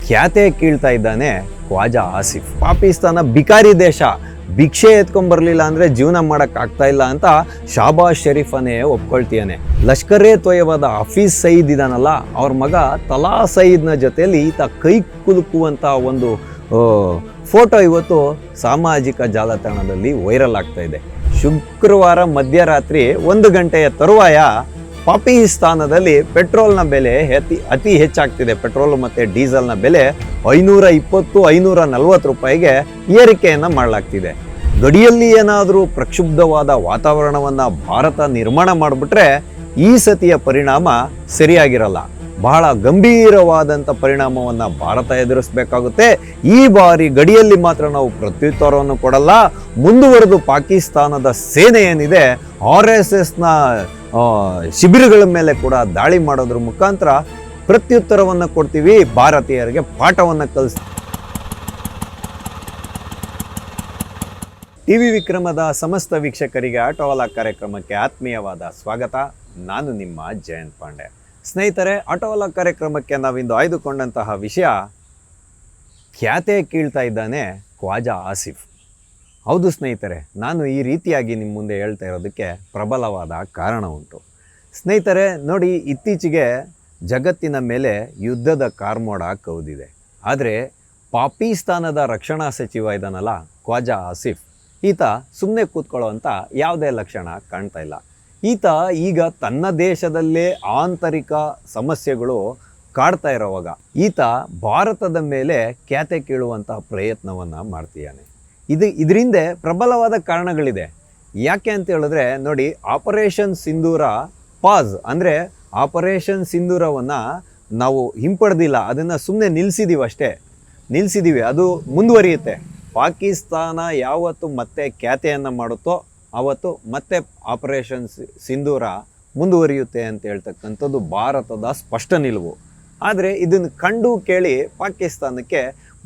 ಖ್ಯಾತೆ ಕೀಳ್ತಾ ಇದ್ದಾನೆ ಖ್ವಾಜಾ ಆಸಿಫ್. ಪಾಕಿಸ್ತಾನ ಬಿಕಾರಿ ದೇಶ, ಭಿಕ್ಷೆ ಎತ್ಕೊಂಡ್ಬರ್ಲಿಲ್ಲ ಅಂದ್ರೆ ಜೀವನ ಮಾಡಕ್ ಆಗ್ತಾ ಇಲ್ಲ ಅಂತ ಶಾಬಾಜ್ ಶರೀಫನೇ ಒಪ್ಕೊಳ್ತೀಯಾನೆ. ಲಷ್ಕರೇ ತೊಯ್ಯವಾದ ಹಫೀಜ್ ಸಯೀದ್ ಇದಾನಲ್ಲ, ಅವ್ರ ಮಗ ತಲಾ ಸಯೀದ್ನ ಜೊತೆಯಲ್ಲಿ ಈತ ಕೈ ಕುಲುಕುವಂತ ಒಂದು ಫೋಟೋ ಇವತ್ತು ಸಾಮಾಜಿಕ ಜಾಲತಾಣದಲ್ಲಿ ವೈರಲ್ ಆಗ್ತಾ ಇದೆ. ಶುಕ್ರವಾರ ಮಧ್ಯರಾತ್ರಿ 1 ಗಂಟೆಯ ತರುವಾಯ ಪಾಕಿಸ್ತಾನದಲ್ಲಿ ಪೆಟ್ರೋಲ್ನ ಬೆಲೆ ಅತಿ ಹೆಚ್ಚಾಗ್ತಿದೆ. ಪೆಟ್ರೋಲ್ ಮತ್ತು ಡೀಸೆಲ್ನ ಬೆಲೆ 520-540 ರೂಪಾಯಿಗೆ ಏರಿಕೆಯನ್ನು ಮಾಡಲಾಗ್ತಿದೆ. ಗಡಿಯಲ್ಲಿ ಏನಾದರೂ ಪ್ರಕ್ಷುಬ್ಧವಾದ ವಾತಾವರಣವನ್ನು ಭಾರತ ನಿರ್ಮಾಣ ಮಾಡಿಬಿಟ್ರೆ ಈ ಸತಿಯ ಪರಿಣಾಮ ಸರಿಯಾಗಿರಲ್ಲ. ಬಹಳ ಗಂಭೀರವಾದಂಥ ಪರಿಣಾಮವನ್ನು ಭಾರತ ಎದುರಿಸಬೇಕಾಗುತ್ತೆ. ಈ ಬಾರಿ ಗಡಿಯಲ್ಲಿ ಮಾತ್ರ ನಾವು ಪ್ರತ್ಯುತ್ತರವನ್ನು ಕೊಡಲ್ಲ. ಮುಂದುವರೆದು ಪಾಕಿಸ್ತಾನದ ಸೇನೆ ಏನಿದೆ RSSನ ಶಿಬಿರಗಳ ಮೇಲೆ ಕೂಡ ದಾಳಿ ಮಾಡೋದ್ರ ಮುಖಾಂತರ ಪ್ರತ್ಯುತ್ತರವನ್ನು ಕೊಡ್ತೀವಿ, ಭಾರತೀಯರಿಗೆ ಪಾಠವನ್ನು ಕಲಿಸ್ತೀವಿ. ಟಿವಿ ವಿಕ್ರಮದ ಸಮಸ್ತ ವೀಕ್ಷಕರಿಗೆ ಆಟೋವಾಲ ಕಾರ್ಯಕ್ರಮಕ್ಕೆ ಆತ್ಮೀಯವಾದ ಸ್ವಾಗತ. ನಾನು ನಿಮ್ಮ ಜಯಂತ್ ಪಾಂಡೆ. ಸ್ನೇಹಿತರೆ, ಆಟೋವಾಲ ಕಾರ್ಯಕ್ರಮಕ್ಕೆ ನಾವಿಂದು ಆಯ್ದುಕೊಂಡಂತಹ ವಿಷಯ ಖ್ಯಾತೆ ಕೀಳ್ತಾ ಇದ್ದಾನೆ ಖ್ವಾಜಾ ಆಸಿಫ್. ಹೌದು ಸ್ನೇಹಿತರೆ, ನಾನು ಈ ರೀತಿಯಾಗಿ ನಿಮ್ಮ ಮುಂದೆ ಹೇಳ್ತಾ ಇರೋದಕ್ಕೆ ಪ್ರಬಲವಾದ ಕಾರಣ ಉಂಟು. ಸ್ನೇಹಿತರೆ ನೋಡಿ, ಇತ್ತೀಚೆಗೆ ಜಗತ್ತಿನ ಮೇಲೆ ಯುದ್ಧದ ಕಾರ್ಮೋಡ ಕೌದಿದೆ. ಆದರೆ ಪಾಕಿಸ್ತಾನದ ರಕ್ಷಣಾ ಸಚಿವ ಇದ್ದಾನಲ್ಲ ಖ್ವಾಜಾ ಆಸಿಫ್, ಈತ ಸುಮ್ಮನೆ ಕೂತ್ಕೊಳ್ಳೋವಂಥ ಯಾವುದೇ ಲಕ್ಷಣ ಕಾಣ್ತಾ ಇಲ್ಲ. ಈತ ಈಗ ತನ್ನ ದೇಶದಲ್ಲೇ ಆಂತರಿಕ ಸಮಸ್ಯೆಗಳು ಕಾಡ್ತಾ ಇರೋವಾಗ ಈತ ಭಾರತದ ಮೇಲೆ ಖ್ಯಾತೆ ಕೀಳುವಂಥ ಪ್ರಯತ್ನವನ್ನು ಮಾಡ್ತೀಯಾನೆ. ಇದರಿಂದ ಪ್ರಬಲವಾದ ಕಾರಣಗಳಿದೆ. ಯಾಕೆ ಅಂತ ಹೇಳಿದ್ರೆ ನೋಡಿ, ಆಪರೇಷನ್ ಸಿಂಧೂರ ಪಾಸ್ ಅಂದರೆ ಆಪರೇಷನ್ ಸಿಂಧೂರವನ್ನು ನಾವು ಹಿಂಪಡೆದಿಲ್ಲ, ಅದನ್ನು ಸುಮ್ಮನೆ ನಿಲ್ಲಿಸಿದ್ದೀವಿ. ಅದು ಮುಂದುವರಿಯುತ್ತೆ. ಪಾಕಿಸ್ತಾನ ಯಾವತ್ತು ಮತ್ತೆ ಖ್ಯಾತೆಯನ್ನು ಮಾಡುತ್ತೋ ಆವತ್ತು ಮತ್ತೆ ಆಪರೇಷನ್ ಸಿಂಧೂರ ಮುಂದುವರಿಯುತ್ತೆ ಅಂತ ಹೇಳ್ತಕ್ಕಂಥದ್ದು ಭಾರತದ ಸ್ಪಷ್ಟ ನಿಲುವು. ಆದರೆ ಇದನ್ನು ಕಂಡು ಕೇಳಿ ಪಾಕಿಸ್ತಾನಕ್ಕೆ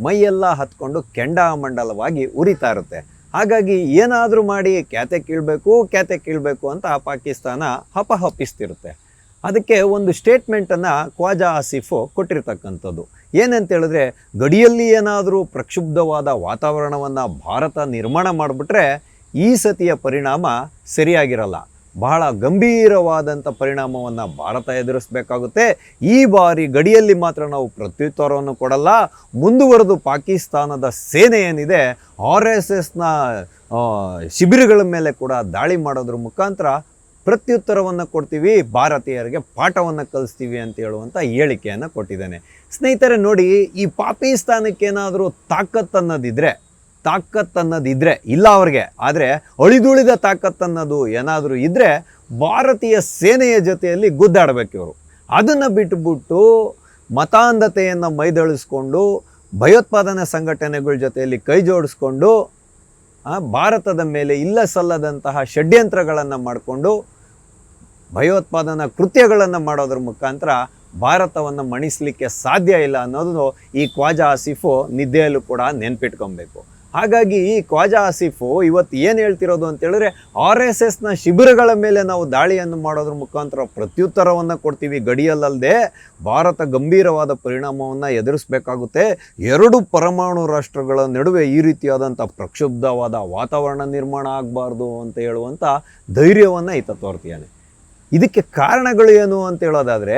ಮೈಯೆಲ್ಲ ಹತ್ಕೊಂಡು ಕೆಂಡಾಮಂಡಲವಾಗಿ ಉರಿತಾ ಇರುತ್ತೆ. ಹಾಗಾಗಿ ಏನಾದರೂ ಮಾಡಿ ಖ್ಯಾತೆ ಕೀಳಬೇಕು ಅಂತ ಪಾಕಿಸ್ತಾನ ಹಪಹಪಿಸ್ತಿರುತ್ತೆ. ಅದಕ್ಕೆ ಒಂದು ಸ್ಟೇಟ್ಮೆಂಟನ್ನು ಖ್ವಾಜಾ ಆಸಿಫ್ ಕೊಟ್ಟಿರ್ತಕ್ಕಂಥದ್ದು ಏನಂತ ಹೇಳಿದ್ರೆ, ಗಡಿಯಲ್ಲಿ ಏನಾದರೂ ಪ್ರಕ್ಷುಬ್ಧವಾದ ವಾತಾವರಣವನ್ನು ಭಾರತ ನಿರ್ಮಾಣ ಮಾಡಿಬಿಟ್ರೆ ಈ ಸತಿಯ ಪರಿಣಾಮ ಸರಿಯಾಗಿರಲ್ಲ. ಬಹಳ ಗಂಭೀರವಾದಂಥ ಪರಿಣಾಮವನ್ನು ಭಾರತ ಎದುರಿಸಬೇಕಾಗುತ್ತೆ. ಈ ಬಾರಿ ಗಡಿಯಲ್ಲಿ ಮಾತ್ರ ನಾವು ಪ್ರತ್ಯುತ್ತರವನ್ನು ಕೊಡಲ್ಲ. ಮುಂದುವರೆದು ಪಾಕಿಸ್ತಾನದ ಸೇನೆ ಏನಿದೆ RSSನ ಶಿಬಿರಗಳ ಮೇಲೆ ಕೂಡ ದಾಳಿ ಮಾಡೋದ್ರ ಮುಖಾಂತರ ಪ್ರತ್ಯುತ್ತರವನ್ನು ಕೊಡ್ತೀವಿ, ಭಾರತೀಯರಿಗೆ ಪಾಠವನ್ನು ಕಲಿಸ್ತೀವಿ ಅಂತ ಹೇಳುವಂಥ ಹೇಳಿಕೆಯನ್ನು ಕೊಟ್ಟಿದ್ದಾನೆ. ಸ್ನೇಹಿತರೆ ನೋಡಿ, ಈ ಪಾಕಿಸ್ತಾನಕ್ಕೇನಾದರೂ ತಾಕತ್ತನ್ನೋದಿದ್ರೆ ಇಲ್ಲ ಅವ್ರಿಗೆ, ಆದರೆ ಅಳಿದುಳಿದ ತಾಕತ್ತನ್ನೋದು ಏನಾದರೂ ಇದ್ದರೆ ಭಾರತೀಯ ಸೇನೆಯ ಜೊತೆಯಲ್ಲಿ ಗುದ್ದಾಡಬೇಕು ಇವರು. ಅದನ್ನು ಬಿಟ್ಟುಬಿಟ್ಟು ಮತಾಂಧತೆಯನ್ನು ಮೈದಳಿಸ್ಕೊಂಡು ಭಯೋತ್ಪಾದನಾ ಸಂಘಟನೆಗಳ ಜೊತೆಯಲ್ಲಿ ಕೈ ಜೋಡಿಸ್ಕೊಂಡು ಭಾರತದ ಮೇಲೆ ಇಲ್ಲ ಸಲ್ಲದಂತಹ ಷಡ್ಯಂತ್ರಗಳನ್ನು ಮಾಡಿಕೊಂಡು ಭಯೋತ್ಪಾದನಾ ಕೃತ್ಯಗಳನ್ನು ಮಾಡೋದ್ರ ಮುಖಾಂತರ ಭಾರತವನ್ನು ಮಣಿಸಲಿಕ್ಕೆ ಸಾಧ್ಯ ಇಲ್ಲ ಅನ್ನೋದು ಈ ಖ್ವಾಜಾ ಆಸಿಫು ನಿದ್ದೆಯಲ್ಲೂ ಕೂಡ ನೆನ್ಪಿಟ್ಕೊಬೇಕು. ಹಾಗಾಗಿ ಈ ಖ್ವಾಜಾ ಆಸಿಫು ಇವತ್ತು ಏನು ಹೇಳ್ತಿರೋದು ಅಂತ ಹೇಳಿದ್ರೆ, RSSನ ಶಿಬಿರಗಳ ಮೇಲೆ ನಾವು ದಾಳಿಯನ್ನು ಮಾಡೋದ್ರ ಮುಖಾಂತರ ಪ್ರತ್ಯುತ್ತರವನ್ನು ಕೊಡ್ತೀವಿ, ಗಡಿಯಲ್ಲದೆ ಭಾರತ ಗಂಭೀರವಾದ ಪರಿಣಾಮವನ್ನು ಎದುರಿಸಬೇಕಾಗುತ್ತೆ. 2 ಪರಮಾಣು ರಾಷ್ಟ್ರಗಳ ನಡುವೆ ಈ ರೀತಿಯಾದಂಥ ಪ್ರಕ್ಷುಬ್ಧವಾದ ವಾತಾವರಣ ನಿರ್ಮಾಣ ಆಗಬಾರ್ದು ಅಂತ ಹೇಳುವಂಥ ಧೈರ್ಯವನ್ನು ಈತ ತೋರ್ತೀಯಾನೆ. ಇದಕ್ಕೆ ಕಾರಣಗಳು ಏನು ಅಂತ ಹೇಳೋದಾದರೆ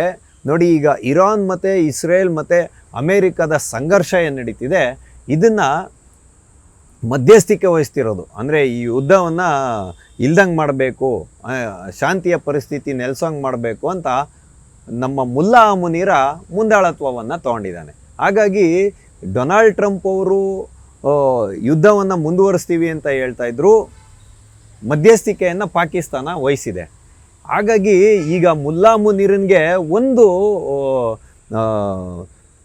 ನೋಡಿ, ಈಗ ಇರಾನ್ ಮತ್ತು ಇಸ್ರೇಲ್ ಮತ್ತು ಅಮೇರಿಕದ ಸಂಘರ್ಷ ಏನು ನಡೀತಿದೆ, ಇದನ್ನು ಮಧ್ಯಸ್ಥಿಕೆ ವಹಿಸ್ತಿರೋದು. ಅಂದರೆ ಈ ಯುದ್ಧವನ್ನು ಇಲ್ದಂಗೆ ಮಾಡಬೇಕು, ಶಾಂತಿಯ ಪರಿಸ್ಥಿತಿ ನೆಲೆಸೋಂಗೆ ಮಾಡಬೇಕು ಅಂತ ನಮ್ಮ ಮುಲ್ಲಾ ಮುನೀರ ಮುಂದಾಳತ್ವವನ್ನು ತೊಗೊಂಡಿದ್ದಾನೆ. ಹಾಗಾಗಿ ಡೊನಾಲ್ಡ್ ಟ್ರಂಪ್ ಅವರು ಯುದ್ಧವನ್ನು ಮುಂದುವರಿಸ್ತೀವಿ ಅಂತ ಹೇಳ್ತಾ ಇದ್ರು, ಮಧ್ಯಸ್ಥಿಕೆಯನ್ನು ಪಾಕಿಸ್ತಾನ ವಹಿಸಿದೆ. ಹಾಗಾಗಿ ಈಗ ಮುಲ್ಲಾ ಮುನೀರನ್ಗೆ ಒಂದು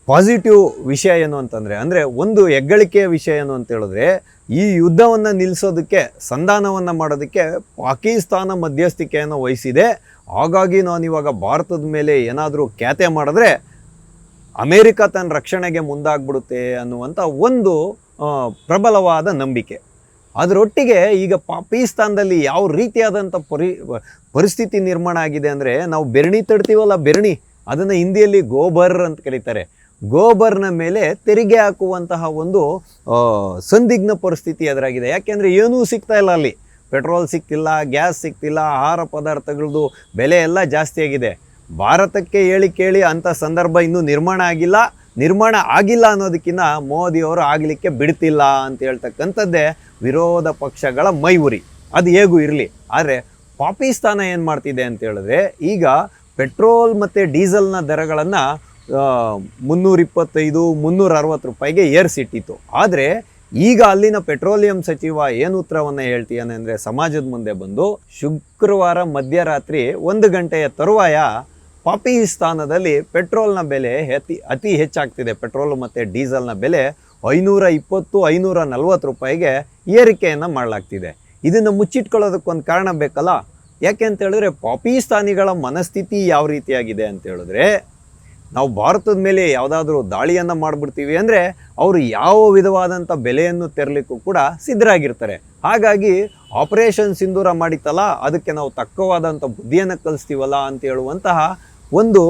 ಪಾಸಿಟಿವ್ ವಿಷಯ ಏನು ಅಂತಂದರೆ, ಅಂದರೆ ಒಂದು ಹೆಗ್ಗಳಿಕೆಯ ವಿಷಯ ಏನು ಅಂತ ಹೇಳಿದ್ರೆ, ಈ ಯುದ್ಧವನ್ನು ನಿಲ್ಲಿಸೋದಕ್ಕೆ, ಸಂಧಾನವನ್ನು ಮಾಡೋದಕ್ಕೆ ಪಾಕಿಸ್ತಾನ ಮಧ್ಯಸ್ಥಿಕೆಯನ್ನು ವಹಿಸಿದೆ. ಹಾಗಾಗಿ ನಾನಿವಾಗ ಭಾರತದ ಮೇಲೆ ಏನಾದರೂ ಖ್ಯಾತೆ ಮಾಡಿದ್ರೆ ಅಮೇರಿಕ ತನ್ನ ರಕ್ಷಣೆಗೆ ಮುಂದಾಗ್ಬಿಡುತ್ತೆ ಅನ್ನುವಂಥ ಒಂದು ಪ್ರಬಲವಾದ ನಂಬಿಕೆ. ಅದರೊಟ್ಟಿಗೆ ಈಗ ಪಾಕಿಸ್ತಾನದಲ್ಲಿ ಯಾವ ರೀತಿಯಾದಂಥ ಪರಿಸ್ಥಿತಿ ನಿರ್ಮಾಣ ಆಗಿದೆ ಅಂದರೆ, ನಾವು ಬೆರಣಿ ತಡ್ತೀವಲ್ಲ, ಬೆರಣಿ, ಅದನ್ನು ಹಿಂದಿಯಲ್ಲಿ ಗೋಬರ್ ಅಂತ ಕರೀತಾರೆ. ಗೋಬರ್ನ ಮೇಲೆ ತೆರಿಗೆ ಹಾಕುವಂತಹ ಒಂದು ಸಂದಿಗ್ಧ ಪರಿಸ್ಥಿತಿ ಎದುರಾಗಿದೆ. ಯಾಕೆಂದರೆ ಏನೂ ಸಿಗ್ತಾ ಇಲ್ಲ ಅಲ್ಲಿ. ಪೆಟ್ರೋಲ್ ಸಿಗ್ತಿಲ್ಲ, ಗ್ಯಾಸ್ ಸಿಗ್ತಿಲ್ಲ, ಆಹಾರ ಪದಾರ್ಥಗಳದ್ದು ಬೆಲೆ ಎಲ್ಲ ಜಾಸ್ತಿ ಆಗಿದೆ. ಭಾರತಕ್ಕೆ ಕೇಳಿ ಅಂಥ ಸಂದರ್ಭ ಇನ್ನೂ ನಿರ್ಮಾಣ ಆಗಿಲ್ಲ ಅನ್ನೋದಕ್ಕಿಂತ ಮೋದಿಯವರು ಆಗಲಿಕ್ಕೆ ಬಿಡ್ತಿಲ್ಲ ಅಂತ ಹೇಳ್ತಕ್ಕಂಥದ್ದೇ ವಿರೋಧ ಪಕ್ಷಗಳ ಮೈವುರಿ. ಅದು ಹೇಗೂ ಇರಲಿ. ಆದರೆ ಪಾಕಿಸ್ತಾನ ಏನು ಮಾಡ್ತಿದೆ ಅಂತ ಹೇಳಿದ್ರೆ, ಈಗ ಪೆಟ್ರೋಲ್ ಮತ್ತು ಡೀಸೆಲ್ನ ದರಗಳನ್ನು 325, 360 ರೂಪಾಯಿಗೆ ಏರಿಸಿಟ್ಟಿತ್ತು. ಆದರೆ ಈಗ ಅಲ್ಲಿನ ಪೆಟ್ರೋಲಿಯಂ ಸಚಿವ ಏನು ಉತ್ತರವನ್ನು ಹೇಳ್ತೀಯಾನೆ ಅಂದರೆ, ಸಮಾಜದ ಮುಂದೆ ಬಂದು ಶುಕ್ರವಾರ ಮಧ್ಯರಾತ್ರಿ 1 ಗಂಟೆಯ ತರುವಾಯ ಪಾಕಿಸ್ತಾನದಲ್ಲಿ ಪೆಟ್ರೋಲ್ನ ಬೆಲೆ ಅತಿ ಹೆಚ್ಚಾಗ್ತಿದೆ. ಪೆಟ್ರೋಲ್ ಮತ್ತು ಡೀಸೆಲ್ನ ಬೆಲೆ 520, 540 ರೂಪಾಯಿಗೆ ಏರಿಕೆಯನ್ನು ಮಾಡಲಾಗ್ತಿದೆ. ಇದನ್ನು ಮುಚ್ಚಿಟ್ಕೊಳ್ಳೋದಕ್ಕೊಂದು ಕಾರಣ ಬೇಕಲ್ಲ. ಯಾಕೆ ಅಂತ ಹೇಳಿದ್ರೆ, ಪಾಕಿಸ್ತಾನಿಗಳ ಮನಸ್ಥಿತಿ ಯಾವ ರೀತಿಯಾಗಿದೆ ಅಂತ ಹೇಳಿದ್ರೆ, ನಾವು ಭಾರತದ ಮೇಲೆ ಯಾವುದಾದ್ರೂ ದಾಳಿಯನ್ನು ಮಾಡಿಬಿಡ್ತೀವಿ ಅಂದರೆ ಅವರು ಯಾವ ವಿಧವಾದಂಥ ಬೆಲೆಯನ್ನು ತೆರಲಿಕ್ಕೂ ಕೂಡ ಸಿದ್ಧರಾಗಿರ್ತಾರೆ. ಹಾಗಾಗಿ ಆಪರೇಷನ್ ಸಿಂಧೂರ ಮಾಡಿತ್ತಲ್ಲ, ಅದಕ್ಕೆ ನಾವು ತಕ್ಕವಾದಂಥ ಬುದ್ಧಿಯನ್ನು ಕಲಿಸ್ತೀವಲ್ಲ ಅಂತ ಹೇಳುವಂತಹ ಒಂದು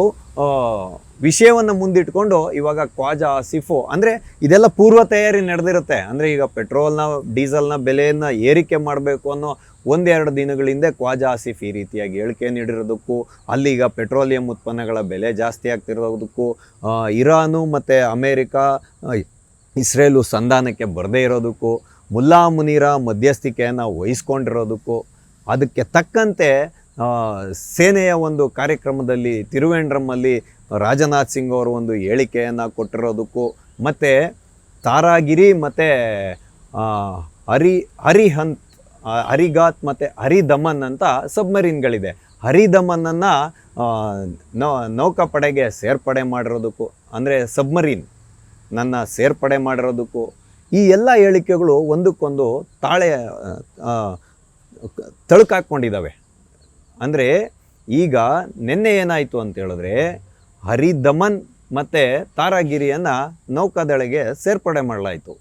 ವಿಷಯವನ್ನು ಮುಂದಿಟ್ಕೊಂಡು ಇವಾಗ ಖ್ವಾಜಾ ಆಸಿಫ್, ಅಂದರೆ ಇದೆಲ್ಲ ಪೂರ್ವ ತಯಾರಿ ನಡೆದಿರುತ್ತೆ. ಅಂದರೆ ಈಗ ಪೆಟ್ರೋಲ್ನ ಡೀಸೆಲ್ನ ಬೆಲೆಯನ್ನು ಏರಿಕೆ ಮಾಡಬೇಕು ಅನ್ನೋ 1-2 ದಿನಗಳ ಹಿಂದೆ ಖ್ವಾಜಾ ಆಸಿಫ್ ಈ ರೀತಿಯಾಗಿ ಹೇಳಿಕೆ ನೀಡಿರೋದಕ್ಕೂ, ಅಲ್ಲಿಗ ಪೆಟ್ರೋಲಿಯಂ ಉತ್ಪನ್ನಗಳ ಬೆಲೆ ಜಾಸ್ತಿ ಆಗ್ತಿರೋದಕ್ಕೂ, ಇರಾನು ಮತ್ತು ಅಮೇರಿಕಾ ಇಸ್ರೇಲು ಸಂಧಾನಕ್ಕೆ ಬರದೇ ಇರೋದಕ್ಕೂ, ಮುಲ್ಲಾ ಮುನೀರ ಮಧ್ಯಸ್ಥಿಕೆಯನ್ನು ವಹಿಸ್ಕೊಂಡಿರೋದಕ್ಕೂ, ಅದಕ್ಕೆ ತಕ್ಕಂತೆ ಸೇನೆಯ ಒಂದು ಕಾರ್ಯಕ್ರಮದಲ್ಲಿ ತಿರುವೆಂಡ್ರಮಲ್ಲಿ ರಾಜನಾಥ್ ಸಿಂಗ್ ಅವರು ಒಂದು ಹೇಳಿಕೆಯನ್ನು ಕೊಟ್ಟಿರೋದಕ್ಕೂ, ಮತ್ತು ತಾರಾಗಿರಿ ಮತ್ತು ಹರಿಗಾತ್ ಮತ್ತು ಹರಿದಮನ್ ಅಂತ ಸಬ್ಮರೀನ್ಗಳಿದೆ. ಹರಿದಮನ್ನನ್ನು ನೌಕಾಪಡೆಗೆ ಸೇರ್ಪಡೆ ಮಾಡಿರೋದಕ್ಕೂ, ಅಂದರೆ ಸಬ್ಮರೀನ್ ಸೇರ್ಪಡೆ ಮಾಡಿರೋದಕ್ಕೂ, ಈ ಎಲ್ಲ ಹೇಳಿಕೆಗಳು ಒಂದಕ್ಕೊಂದು ತಳುಕಾಕೊಂಡಿದ್ದಾವೆ. ಅಂದರೆ ಈಗ ನಿನ್ನೆ ಏನಾಯಿತು ಅಂತ ಹೇಳಿದ್ರೆ, ಹರಿದಮನ್ ಮತ್ತು ತಾರಾಗಿರಿಯನ್ನು ನೌಕಾದಳೆಗೆ ಸೇರ್ಪಡೆ ಮಾಡಲಾಯಿತು.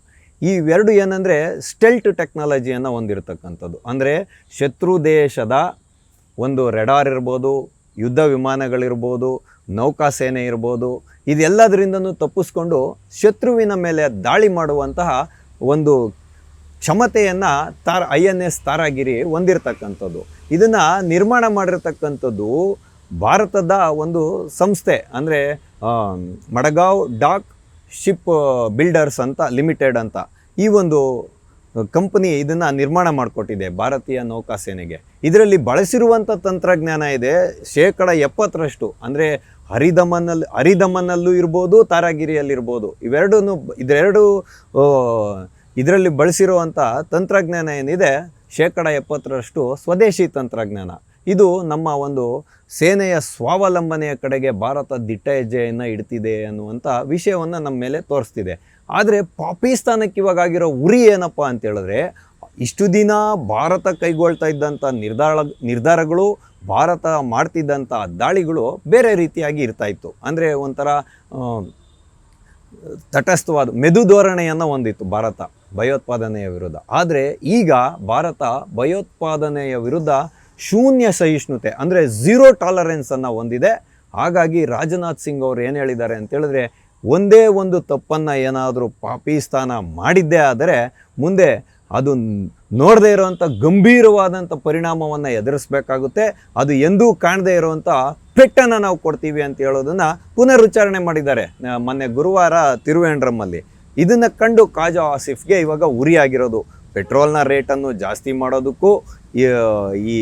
ಇವೆರಡು ಏನಂದರೆ ಸ್ಟೆಲ್ಟ್ ಟೆಕ್ನಾಲಜಿಯನ್ನು ಹೊಂದಿರತಕ್ಕಂಥದ್ದು. ಅಂದರೆ ಶತ್ರು ದೇಶದ ಒಂದು ರೆಡಾರ್ ಇರ್ಬೋದು, ಯುದ್ಧ ವಿಮಾನಗಳಿರ್ಬೋದು, ನೌಕಾಸೇನೆ ಇರ್ಬೋದು, ಇದೆಲ್ಲದರಿಂದನೂ ತಪ್ಪಿಸ್ಕೊಂಡು ಶತ್ರುವಿನ ಮೇಲೆ ದಾಳಿ ಮಾಡುವಂತಹ ಒಂದು ಕ್ಷಮತೆಯನ್ನು INS ತಾರಾಗಿರಿ ಹೊಂದಿರತಕ್ಕಂಥದ್ದು. ಇದನ್ನು ನಿರ್ಮಾಣ ಮಾಡಿರ್ತಕ್ಕಂಥದ್ದು ಭಾರತದ ಒಂದು ಸಂಸ್ಥೆ, ಅಂದರೆ ಮಡಗಾವ್ ಡಾಕ್ ಶಿಪ್ ಬಿಲ್ಡರ್ಸ್ ಅಂತ ಲಿಮಿಟೆಡ್ ಅಂತ ಈ ಒಂದು ಕಂಪನಿ ಇದನ್ನು ನಿರ್ಮಾಣ ಮಾಡಿಕೊಟ್ಟಿದೆ ಭಾರತೀಯ ನೌಕಾಸೇನೆಗೆ. ಇದರಲ್ಲಿ ಬಳಸಿರುವಂಥ ತಂತ್ರಜ್ಞಾನ ಇದೆ 70%. ಅಂದರೆ ಹರಿದಮನ್ನಲ್ಲೂ ಇರ್ಬೋದು, ತಾರಾಗಿರಿಯಲ್ಲಿರ್ಬೋದು. ಇದರಲ್ಲಿ ಬಳಸಿರುವಂಥ ತಂತ್ರಜ್ಞಾನ ಏನಿದೆ 70% ಸ್ವದೇಶಿ ತಂತ್ರಜ್ಞಾನ. ಇದು ನಮ್ಮ ಒಂದು ಸೇನೆಯ ಸ್ವಾವಲಂಬನೆಯ ಕಡೆಗೆ ಭಾರತ ದಿಟ್ಟ ಹೆಜ್ಜೆಯನ್ನು ಇಡ್ತಿದೆ ಅನ್ನುವಂಥ ವಿಷಯವನ್ನು ನಮ್ಮ ಮೇಲೆ ತೋರಿಸ್ತಿದೆ. ಆದರೆ ಪಾಕಿಸ್ತಾನಕ್ಕೆ ಇವಾಗಾಗಿರೋ ಉರಿ ಏನಪ್ಪ ಅಂತ ಹೇಳಿದ್ರೆ, ಇಷ್ಟು ದಿನ ಭಾರತ ಕೈಗೊಳ್ತಾ ಇದ್ದಂಥ ನಿರ್ಧಾರಗಳು, ಭಾರತ ಮಾಡ್ತಿದ್ದಂಥ ದಾಳಿಗಳು ಬೇರೆ ರೀತಿಯಾಗಿ ಇರ್ತಾಯಿತ್ತು. ಅಂದರೆ ಒಂಥರ ತಟಸ್ಥವಾದ ಮೆದು ಧೋರಣೆಯನ್ನು ಹೊಂದಿತ್ತು ಭಾರತ ಭಯೋತ್ಪಾದನೆಯ ವಿರುದ್ಧ. ಆದರೆ ಈಗ ಭಾರತ ಭಯೋತ್ಪಾದನೆಯ ವಿರುದ್ಧ ಶೂನ್ಯ ಸಹಿಷ್ಣುತೆ, ಅಂದರೆ 0 ಟಾಲರೆನ್ಸನ್ನು ಹೊಂದಿದೆ. ಹಾಗಾಗಿ ರಾಜನಾಥ್ ಸಿಂಗ್ ಅವರು ಏನು ಹೇಳಿದ್ದಾರೆ ಅಂತ ಹೇಳಿದ್ರೆ, ಒಂದೇ ಒಂದು ತಪ್ಪನ್ನು ಏನಾದರೂ ಪಾಕಿಸ್ತಾನ ಮಾಡಿದ್ದೇ ಆದರೆ ಮುಂದೆ ಅದು ನೋಡದೇ ಇರುವಂಥ ಗಂಭೀರವಾದಂಥ ಪರಿಣಾಮವನ್ನು ಎದುರಿಸಬೇಕಾಗುತ್ತೆ. ಅದು ಎಂದೂ ಕಾಣದೇ ಇರುವಂಥ ಪೆಟ್ಟನ್ನು ನಾವು ಕೊಡ್ತೀವಿ ಅಂತ ಹೇಳೋದನ್ನು ಪುನರುಚ್ಚಾರಣೆ ಮಾಡಿದ್ದಾರೆ ಮೊನ್ನೆ ಗುರುವಾರ ತಿರುವೆಂಡ್ರಮಲ್ಲಿ. ಇದನ್ನು ಕಂಡು ಖ್ವಾಜಾ ಆಸಿಫ್ಗೆ ಇವಾಗ ಉರಿಯಾಗಿರೋದು. ಪೆಟ್ರೋಲ್ನ ರೇಟನ್ನು ಜಾಸ್ತಿ ಮಾಡೋದಕ್ಕೂ, ಈ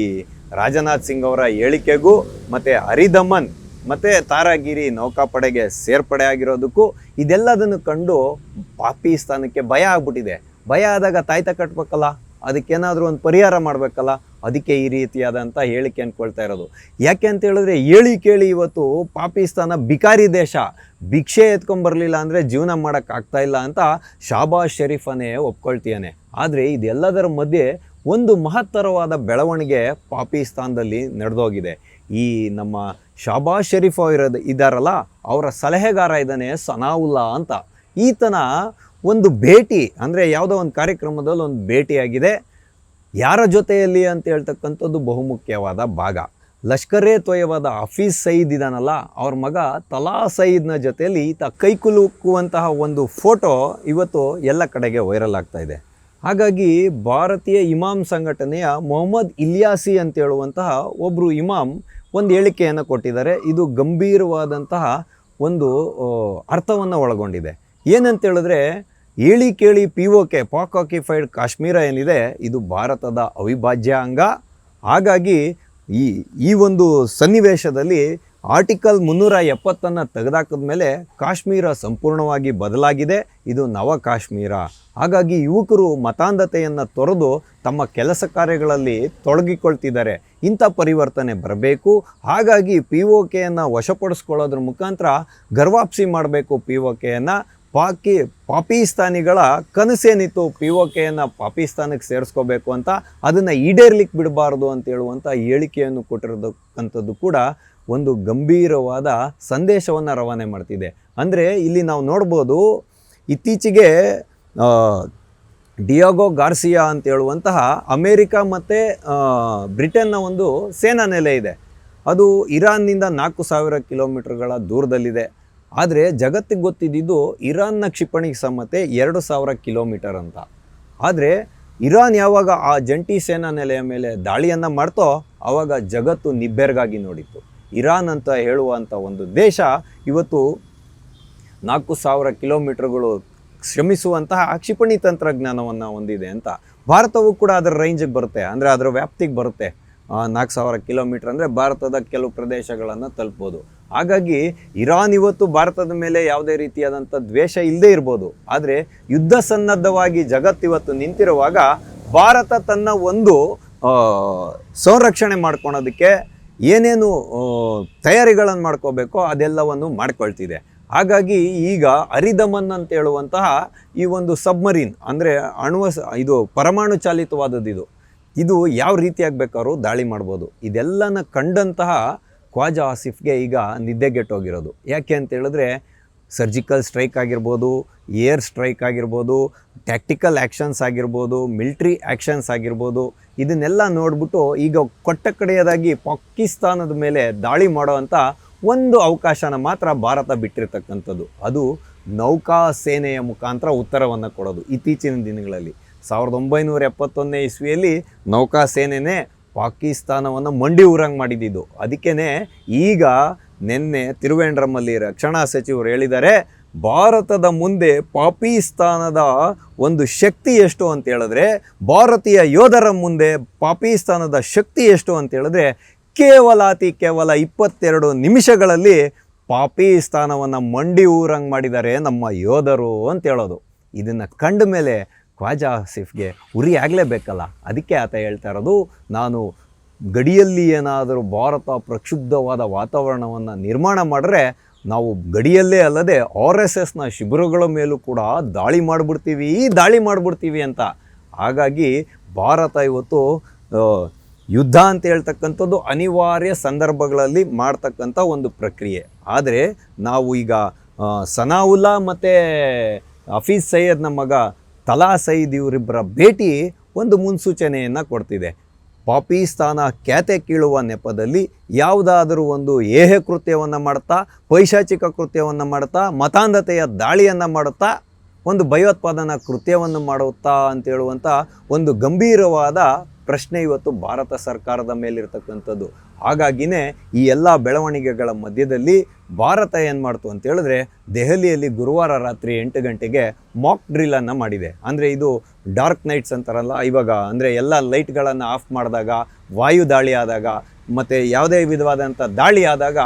ರಾಜನಾಥ್ ಸಿಂಗ್ ಅವರ ಹೇಳಿಕೆಗೂ, ಮತ್ತು ಹರಿದಮನ್ ಮತ್ತು ತಾರಾಗಿರಿ ನೌಕಾಪಡೆಗೆ ಸೇರ್ಪಡೆ ಆಗಿರೋದಕ್ಕೂ, ಇದೆಲ್ಲದನ್ನು ಕಂಡು ಪಾಕಿಸ್ತಾನಕ್ಕೆ ಭಯ ಆಗ್ಬಿಟ್ಟಿದೆ. ಭಯ ಆದಾಗ ತಾಯ್ತ ಕಟ್ಬೇಕಲ್ಲ, ಅದಕ್ಕೇನಾದರೂ ಒಂದು ಪರಿಹಾರ ಮಾಡಬೇಕಲ್ಲ. ಅದಕ್ಕೆ ಈ ರೀತಿಯಾದಂಥ ಹೇಳಿಕೆ ಅಂದ್ಕೊಳ್ತಾ ಇರೋದು. ಯಾಕೆ ಅಂತ ಹೇಳಿದ್ರೆ, ಕೇಳಿ ಇವತ್ತು ಪಾಕಿಸ್ತಾನ ಬಿಕಾರಿ ದೇಶ, ಭಿಕ್ಷೆ ಎತ್ಕೊಂಬರಲಿಲ್ಲ ಅಂದರೆ ಜೀವನ ಮಾಡೋಕ್ಕಾಗ್ತಾ ಇಲ್ಲ ಅಂತ ಶಾಬಾಜ್ ಷರೀಫನೇ ಒಪ್ಕೊಳ್ತೀಯಾನೆ. ಆದರೆ ಇದೆಲ್ಲದರ ಮಧ್ಯೆ ಒಂದು ಮಹತ್ತರವಾದ ಬೆಳವಣಿಗೆ ಪಾಕಿಸ್ತಾನದಲ್ಲಿ ನಡೆದೋಗಿದೆ. ಈ ನಮ್ಮ ಶಾಬಾಜ್ ಷರೀಫ್ ಇದ್ದಾರಲ್ಲ, ಅವರ ಸಲಹೆಗಾರ ಇದ್ದಾನೆ ಸನಾವುಲ್ಲಾ ಅಂತ. ಈತನ ಒಂದು ಭೇಟಿ, ಅಂದರೆ ಯಾವುದೋ ಒಂದು ಕಾರ್ಯಕ್ರಮದಲ್ಲಿ ಒಂದು ಭೇಟಿಯಾಗಿದೆ. ಯಾರ ಜೊತೆಯಲ್ಲಿ ಅಂತ ಹೇಳ್ತಕ್ಕಂಥದ್ದು ಬಹುಮುಖ್ಯವಾದ ಭಾಗ. ಲಷ್ಕರೇ ತೊಯ್ಯವಾದ ಹಫೀಜ್ ಸಯೀದ್ ಇದಾನಲ್ಲ, ಅವ್ರ ಮಗ ತಲಾ ಸಯೀದ್ನ ಜೊತೆಯಲ್ಲಿ ಈತ ಕೈಕುಲುಕುವಂತಹ ಒಂದು ಫೋಟೋ ಇವತ್ತು ಎಲ್ಲ ಕಡೆಗೆ ವೈರಲ್ ಆಗ್ತಾ ಇದೆ. ಹಾಗಾಗಿ ಭಾರತೀಯ ಇಮಾಮ್ ಸಂಘಟನೆಯ ಮೊಹಮ್ಮದ್ ಇಲಿಯಾಸಿ ಅಂತ ಹೇಳುವಂತಹ ಒಬ್ಬರು ಇಮಾಮ್ ಒಂದು ಹೇಳಿಕೆಯನ್ನು ಕೊಟ್ಟಿದ್ದಾರೆ. ಇದು ಗಂಭೀರವಾದಂತಹ ಒಂದು ಅರ್ಥವನ್ನು ಒಳಗೊಂಡಿದೆ. ಏನಂತ ಹೇಳಿದ್ರೆ, ಹೇಳಿ ಕೇಳಿ POK ಪಾಕ್ ಆಕ್ಯುಪೈಡ್ ಕಾಶ್ಮೀರ ಏನಿದೆ ಇದು ಭಾರತದ ಅವಿಭಾಜ್ಯ ಅಂಗ. ಹಾಗಾಗಿ ಈ ಒಂದು ಸನ್ನಿವೇಶದಲ್ಲಿ ಆರ್ಟಿಕಲ್ 370 ತೆಗೆದಾಕಿದ ಮೇಲೆ ಕಾಶ್ಮೀರ ಸಂಪೂರ್ಣವಾಗಿ ಬದಲಾಗಿದೆ. ಇದು ನವ ಕಾಶ್ಮೀರ. ಹಾಗಾಗಿ ಯುವಕರು ಮತಾಂಧತೆಯನ್ನು ತೊರೆದು ತಮ್ಮ ಕೆಲಸ ಕಾರ್ಯಗಳಲ್ಲಿ ತೊಡಗಿಕೊಳ್ತಿದ್ದಾರೆ. ಇಂಥ ಪರಿವರ್ತನೆ ಬರಬೇಕು. ಹಾಗಾಗಿ POKಯನ್ನು ವಶಪಡಿಸ್ಕೊಳ್ಳೋದ್ರ ಮುಖಾಂತರ ಗರ್ವಾಪ್ಸಿ ಮಾಡಬೇಕು. POKಯನ್ನು ಪಾಕಿಸ್ತಾನಿಗಳ ಕನಸೇನಿತ್ತು POKಯನ್ನು ಪಾಕಿಸ್ತಾನಕ್ಕೆ ಸೇರಿಸ್ಕೋಬೇಕು ಅಂತ, ಅದನ್ನು ಈಡೇರ್ಲಿಕ್ಕೆ ಬಿಡಬಾರ್ದು ಅಂತ ಹೇಳುವಂಥ ಹೇಳಿಕೆಯನ್ನು ಕೊಟ್ಟಿರತಕ್ಕಂಥದ್ದು ಕೂಡ ಒಂದು ಗಂಭೀರವಾದ ಸಂದೇಶವನ್ನು ರವಾನೆ ಮಾಡ್ತಿದೆ. ಅಂದರೆ ಇಲ್ಲಿ ನಾವು ನೋಡ್ಬೋದು, ಇತ್ತೀಚೆಗೆ ಡಿಯಾಗೋ ಗಾರ್ಸಿಯಾ ಅಂತ ಹೇಳುವಂತಹ ಅಮೇರಿಕಾ ಮತ್ತು ಬ್ರಿಟನ್ನ ಒಂದು ಸೇನಾ ನೆಲೆ ಇದೆ. ಅದು ಇರಾನ್ನಿಂದ 4000 ಕಿಲೋಮೀಟರ್ಗಳ ದೂರದಲ್ಲಿದೆ. ಆದರೆ ಜಗತ್ತಿಗೆ ಗೊತ್ತಿದ್ದು ಇರಾನ್ನ ಕ್ಷಿಪಣಿ ಸಮತೆ 2000 ಕಿಲೋಮೀಟರ್ ಅಂತ. ಆದರೆ ಇರಾನ್ ಯಾವಾಗ ಆ ಜಂಟಿ ಸೇನಾ ನೆಲೆಯ ಮೇಲೆ ದಾಳಿಯನ್ನು ಮಾಡ್ತೋ ಆವಾಗ ಜಗತ್ತು ನಿಬ್ಬೆರಗಾಗಿ ನೋಡಿತ್ತು. ಇರಾನ್ ಅಂತ ಹೇಳುವಂಥ ಒಂದು ದೇಶ ಇವತ್ತು 4000 ಕಿಲೋಮೀಟರ್ಗಳು ಶ್ರಮಿಸುವಂತಹ ಕ್ಷಿಪಣಿ ತಂತ್ರಜ್ಞಾನವನ್ನು ಹೊಂದಿದೆ ಅಂತ. ಭಾರತವು ಕೂಡ ಅದರ ರೇಂಜಿಗೆ ಬರುತ್ತೆ, ಅಂದರೆ ಅದರ ವ್ಯಾಪ್ತಿಗೆ ಬರುತ್ತೆ. 4000 ಕಿಲೋಮೀಟರ್ ಅಂದರೆ ಭಾರತದ ಕೆಲವು ಪ್ರದೇಶಗಳನ್ನು ತಲುಪ್ಬೋದು. ಹಾಗಾಗಿ ಇರಾನ್ ಇವತ್ತು ಭಾರತದ ಮೇಲೆ ಯಾವುದೇ ರೀತಿಯಾದಂಥ ದ್ವೇಷ ಇಲ್ಲದೇ ಇರ್ಬೋದು, ಆದರೆ ಯುದ್ಧ ಸನ್ನದ್ಧವಾಗಿ ಜಗತ್ತಿವತ್ತು ನಿಂತಿರುವಾಗ ಭಾರತ ತನ್ನ ಒಂದು ಸಂರಕ್ಷಣೆ ಮಾಡ್ಕೊಳೋದಕ್ಕೆ ಏನೇನು ತಯಾರಿಗಳನ್ನು ಮಾಡ್ಕೋಬೇಕೋ ಅದೆಲ್ಲವನ್ನು ಮಾಡ್ಕೊಳ್ತಿದೆ. ಹಾಗಾಗಿ ಈಗ ಅರಿದಮನ್ ಅಂತ ಹೇಳುವಂತಹ ಈ ಒಂದು ಸಬ್ಮರೀನ್, ಅಂದರೆ ಇದು ಪರಮಾಣು ಚಾಲಿತವಾದದ್ದು, ಇದು ಯಾವ ರೀತಿಯಾಗಿ ಬೇಕಾದ್ರೂ ದಾಳಿ ಮಾಡ್ಬೋದು. ಇದೆಲ್ಲನ ಕಂಡಂತಹ ಖ್ವಾಜಾ ಆಸಿಫ್ಗೆ ಈಗ ನಿದ್ದೆಗೆಟ್ಟೋಗಿರೋದು. ಯಾಕೆ ಅಂತ ಹೇಳಿದ್ರೆ, ಸರ್ಜಿಕಲ್ ಸ್ಟ್ರೈಕ್ ಆಗಿರ್ಬೋದು, ಏರ್ ಸ್ಟ್ರೈಕ್ ಆಗಿರ್ಬೋದು, ಟ್ಯಾಕ್ಟಿಕಲ್ ಆ್ಯಕ್ಷನ್ಸ್ ಆಗಿರ್ಬೋದು, ಮಿಲ್ಟ್ರಿ ಆ್ಯಕ್ಷನ್ಸ್ ಆಗಿರ್ಬೋದು, ಇದನ್ನೆಲ್ಲ ನೋಡ್ಬಿಟ್ಟು ಈಗ ಕೊಟ್ಟ ಕಡೆಯದಾಗಿ ಪಾಕಿಸ್ತಾನದ ಮೇಲೆ ದಾಳಿ ಮಾಡೋವಂಥ ಒಂದು ಅವಕಾಶನ ಮಾತ್ರ ಭಾರತ ಬಿಟ್ಟಿರ್ತಕ್ಕಂಥದ್ದು. ಅದು ನೌಕಾ ಸೇನೆಯ ಮುಖಾಂತರ ಉತ್ತರವನ್ನು ಕೊಡೋದು. ಇತ್ತೀಚಿನ ದಿನಗಳಲ್ಲಿ 1971ನೇ ಇಸ್ವಿಯಲ್ಲಿ ನೌಕಾ ಸೇನೆನೇ ಪಾಕಿಸ್ತಾನವನ್ನು ಮಂಡಿ ಊರಂಗೆ ಮಾಡಿದ್ದು. ಅದಕ್ಕೇ ಈಗ ನಿನ್ನೆ ತಿರುವೇಂಡ್ರಮಲ್ಲಿ ರಕ್ಷಣಾ ಸಚಿವರು ಹೇಳಿದ್ದಾರೆ, ಭಾರತದ ಮುಂದೆ ಪಾಕಿಸ್ತಾನದ ಒಂದು ಶಕ್ತಿ ಎಷ್ಟು ಅಂತ ಹೇಳಿದ್ರೆ, ಭಾರತೀಯ ಯೋಧರ ಮುಂದೆ ಪಾಕಿಸ್ತಾನದ ಶಕ್ತಿ ಎಷ್ಟು ಅಂತ ಹೇಳಿದ್ರೆ, ಕೇವಲ 22 ನಿಮಿಷಗಳಲ್ಲಿ ಪಾಕಿಸ್ತಾನವನ್ನು ಮಂಡಿ ಊರಂಗೆ ಮಾಡಿದ್ದಾರೆ ನಮ್ಮ ಯೋಧರು ಅಂತ ಹೇಳೋದು. ಇದನ್ನು ಕಂಡ ಮೇಲೆ ಖ್ವಾಜಾ ಆಸಿಫ್ಗೆ ಉರಿ ಆಗಲೇಬೇಕಲ್ಲ. ಅದಕ್ಕೆ ಆತ ಹೇಳ್ತಾ ಇರೋದು, ನಾನು ಗಡಿಯಲ್ಲಿ ಏನಾದರೂ ಭಾರತ ಪ್ರಕ್ಷುಬ್ಧವಾದ ವಾತಾವರಣವನ್ನು ನಿರ್ಮಾಣ ಮಾಡಿದ್ರೆ ನಾವು ಗಡಿಯಲ್ಲೇ ಅಲ್ಲದೆ RSSನ ಶಿಬಿರಗಳ ಮೇಲೂ ಕೂಡ ದಾಳಿ ಮಾಡಿಬಿಡ್ತೀವಿ ಅಂತ. ಹಾಗಾಗಿ ಭಾರತ ಇವತ್ತು ಯುದ್ಧ ಅಂತ ಹೇಳ್ತಕ್ಕಂಥದ್ದು ಅನಿವಾರ್ಯ ಸಂದರ್ಭಗಳಲ್ಲಿ ಮಾಡ್ತಕ್ಕಂಥ ಒಂದು ಪ್ರಕ್ರಿಯೆ. ಆದರೆ ನಾವು ಈಗ ಸನಾವುಲ್ಲಾ ಮತ್ತು ಹಫೀಜ್ ಸಯೀದ್ನ ಮಗ ತಲಾ ಸಯೀದ್ ಇವರಿಬ್ಬರ ಭೇಟಿ ಒಂದು ಮುನ್ಸೂಚನೆಯನ್ನು ಕೊಡ್ತಿದೆ. ಪಾಕಿಸ್ತಾನ ಖ್ಯಾತೆ ಕೀಳುವ ನೆಪದಲ್ಲಿ ಯಾವುದಾದರೂ ಒಂದು ಏಹೆ ಕೃತ್ಯವನ್ನು ಮಾಡ್ತಾ, ಪೈಶಾಚಿಕ ಕೃತ್ಯವನ್ನು ಮಾಡ್ತಾ, ಮತಾಂಧತೆಯ ದಾಳಿಯನ್ನು ಮಾಡುತ್ತಾ, ಒಂದು ಭಯೋತ್ಪಾದನಾ ಕೃತ್ಯವನ್ನು ಮಾಡುತ್ತಾ ಅಂತ ಹೇಳುವಂಥ ಒಂದು ಗಂಭೀರವಾದ ಪ್ರಶ್ನೆ ಇವತ್ತು ಭಾರತ ಸರ್ಕಾರದ ಮೇಲಿರ್ತಕ್ಕಂಥದ್ದು. ಹಾಗಾಗಿನೇ ಈ ಎಲ್ಲ ಬೆಳವಣಿಗೆಗಳ ಮಧ್ಯದಲ್ಲಿ ಭಾರತ ಏನು ಮಾಡ್ತು ಅಂತ ಹೇಳಿದ್ರೆ, ದೆಹಲಿಯಲ್ಲಿ ಗುರುವಾರ ರಾತ್ರಿ 8 ಗಂಟೆಗೆ ಮಾಕ್ ಡ್ರಿಲ್ಲನ್ನು ಮಾಡಿದೆ. ಅಂದರೆ ಇದು ಡಾರ್ಕ್ ನೈಟ್ಸ್ ಅಂತಾರಲ್ಲ, ಇವಾಗ ಅಂದರೆ ಎಲ್ಲ ಲೈಟ್ಗಳನ್ನು ಆಫ್ ಮಾಡಿದಾಗ, ವಾಯು ದಾಳಿ ಆದಾಗ, ಮತ್ತು ಯಾವುದೇ ವಿಧವಾದಂಥ ದಾಳಿ ಆದಾಗ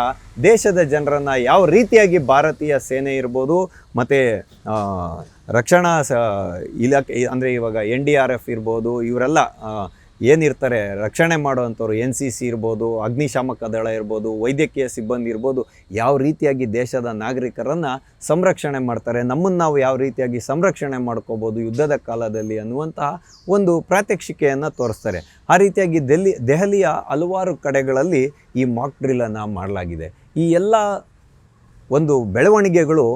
ದೇಶದ ಜನರನ್ನು ಯಾವ ರೀತಿಯಾಗಿ ಭಾರತೀಯ ಸೇನೆ ಇರ್ಬೋದು, ಮತ್ತು ರಕ್ಷಣಾ ಇಲಾಖೆ ಅಂದರೆ ಇವಾಗ NDRF ಇರ್ಬೋದು, ಇವರೆಲ್ಲ ಏನಿರ್ತಾರೆ ರಕ್ಷಣೆ ಮಾಡೋವಂಥವ್ರು, NCC ಇರ್ಬೋದು, ಅಗ್ನಿಶಾಮಕ ದಳ ಇರ್ಬೋದು, ವೈದ್ಯಕೀಯ ಸಿಬ್ಬಂದಿ ಇರ್ಬೋದು, ಯಾವ ರೀತಿಯಾಗಿ ದೇಶದ ನಾಗರಿಕರನ್ನು ಸಂರಕ್ಷಣೆ ಮಾಡ್ತಾರೆ, ನಮ್ಮನ್ನು ನಾವು ಯಾವ ರೀತಿಯಾಗಿ ಸಂರಕ್ಷಣೆ ಮಾಡ್ಕೋಬೋದು ಯುದ್ಧದ ಕಾಲದಲ್ಲಿ ಅನ್ನುವಂತಹ ಒಂದು ಪ್ರಾತ್ಯಕ್ಷಿಕೆಯನ್ನು ತೋರಿಸ್ತಾರೆ. ಆ ರೀತಿಯಾಗಿ ದೆಹಲಿಯ ಹಲವಾರು ಕಡೆಗಳಲ್ಲಿ ಈ ಮಾಕ್ ಡ್ರಿಲ್ಲನ್ನು ಮಾಡಲಾಗಿದೆ. ಈ ಎಲ್ಲ ಒಂದು ಬೆಳವಣಿಗೆಗಳು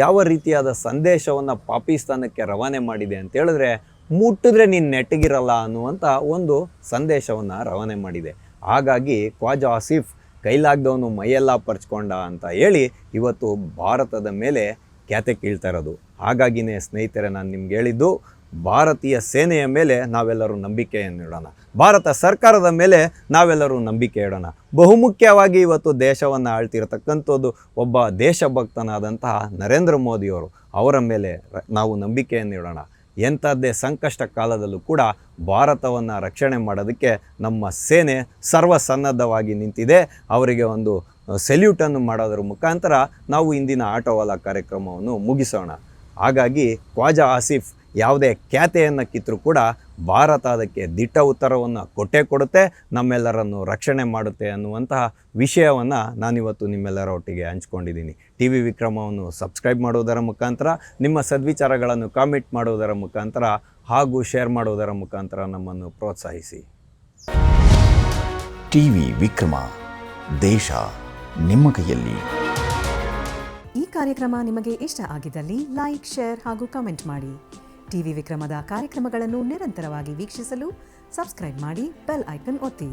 ಯಾವ ರೀತಿಯಾದ ಸಂದೇಶವನ್ನು ಪಾಕಿಸ್ತಾನಕ್ಕೆ ರವಾನೆ ಮಾಡಿದೆ ಅಂತ ಹೇಳಿದ್ರೆ, ಮುಟ್ಟಿದ್ರೆ ನೀನು ನೆಟ್ಟಗಿರಲ್ಲ ಅನ್ನುವಂಥ ಒಂದು ಸಂದೇಶವನ್ನು ರವಾನೆ ಮಾಡಿದೆ. ಹಾಗಾಗಿ ಖ್ವಾಜಾ ಆಸಿಫ್ ಕೈಲಾಗ್ದವನು ಮೈಯೆಲ್ಲ ಪರ್ಚ್ಕೊಂಡ ಅಂತ ಹೇಳಿ ಇವತ್ತು ಭಾರತದ ಮೇಲೆ ಖ್ಯಾತೆ ಕೀಳ್ತಾ ಇರೋದು. ಹಾಗಾಗಿನೇ ಸ್ನೇಹಿತರೆ, ನಾನು ನಿಮ್ಗೆ ಹೇಳಿದ್ದು, ಭಾರತೀಯ ಸೇನೆಯ ಮೇಲೆ ನಾವೆಲ್ಲರೂ ನಂಬಿಕೆಯನ್ನು ಇಡೋಣ, ಭಾರತ ಸರ್ಕಾರದ ಮೇಲೆ ನಾವೆಲ್ಲರೂ ನಂಬಿಕೆ ಇಡೋಣ. ಬಹುಮುಖ್ಯವಾಗಿ ಇವತ್ತು ದೇಶವನ್ನು ಆಳ್ತಿರತಕ್ಕಂಥದ್ದು ಒಬ್ಬ ದೇಶಭಕ್ತನಾದಂತಹ ನರೇಂದ್ರ ಮೋದಿಯವರು, ಅವರ ಮೇಲೆ ನಾವು ನಂಬಿಕೆಯನ್ನು ಇಡೋಣ. ಎಂಥದ್ದೇ ಸಂಕಷ್ಟ ಕಾಲದಲ್ಲೂ ಕೂಡ ಭಾರತವನ್ನು ರಕ್ಷಣೆ ಮಾಡೋದಕ್ಕೆ ನಮ್ಮ ಸೇನೆ ಸರ್ವಸನ್ನದ್ಧವಾಗಿ ನಿಂತಿದೆ. ಅವರಿಗೆ ಒಂದು ಸೆಲ್ಯೂಟನ್ನು ಮಾಡೋದ್ರ ಮುಖಾಂತರ ನಾವು ಇಂದಿನ ಆಟೋವಾಲಾ ಕಾರ್ಯಕ್ರಮವನ್ನು ಮುಗಿಸೋಣ. ಹಾಗಾಗಿ ಖ್ವಾಜಾ ಆಸಿಫ್ ಯಾವುದೇ ಖ್ಯಾತೆಯನ್ನು ಕಿತ್ತರೂ ಕೂಡ ಭಾರತ ಅದಕ್ಕೆ ದಿಟ್ಟ ಉತ್ತರವನ್ನು ಕೊಟ್ಟೇ ಕೊಡುತ್ತೆ, ನಮ್ಮೆಲ್ಲರನ್ನು ರಕ್ಷಣೆ ಮಾಡುತ್ತೆ ಅನ್ನುವಂತಹ ವಿಷಯವನ್ನು ನಾನಿವತ್ತು ನಿಮ್ಮೆಲ್ಲರ ಒಟ್ಟಿಗೆ ಹಂಚ್ಕೊಂಡಿದ್ದೀನಿ. ಟಿ ವಿ ವಿಕ್ರಮವನ್ನು ಸಬ್ಸ್ಕ್ರೈಬ್ ಮಾಡುವುದರ ಮುಖಾಂತರ, ನಿಮ್ಮ ಸದ್ವಿಚಾರಗಳನ್ನು ಕಾಮೆಂಟ್ ಮಾಡುವುದರ ಮುಖಾಂತರ ಹಾಗೂ ಶೇರ್ ಮಾಡುವುದರ ಮುಖಾಂತರ ನಮ್ಮನ್ನು ಪ್ರೋತ್ಸಾಹಿಸಿ. ಟಿವಿ ವಿಕ್ರಮ, ದೇಶ ನಿಮ್ಮ ಕೈಯಲ್ಲಿ. ಈ ಕಾರ್ಯಕ್ರಮ ನಿಮಗೆ ಇಷ್ಟ ಆಗಿದ್ದಲ್ಲಿ ಲೈಕ್, ಶೇರ್ ಹಾಗೂ ಕಮೆಂಟ್ ಮಾಡಿ. ಟಿವಿ ವಿಕ್ರಮದ ಕಾರ್ಯಕ್ರಮಗಳನ್ನು ನಿರಂತರವಾಗಿ ವೀಕ್ಷಿಸಲು ಸಬ್ಸ್ಕ್ರೈಬ್ ಮಾಡಿ, ಬೆಲ್ ಐಕನ್ ಒತ್ತಿ.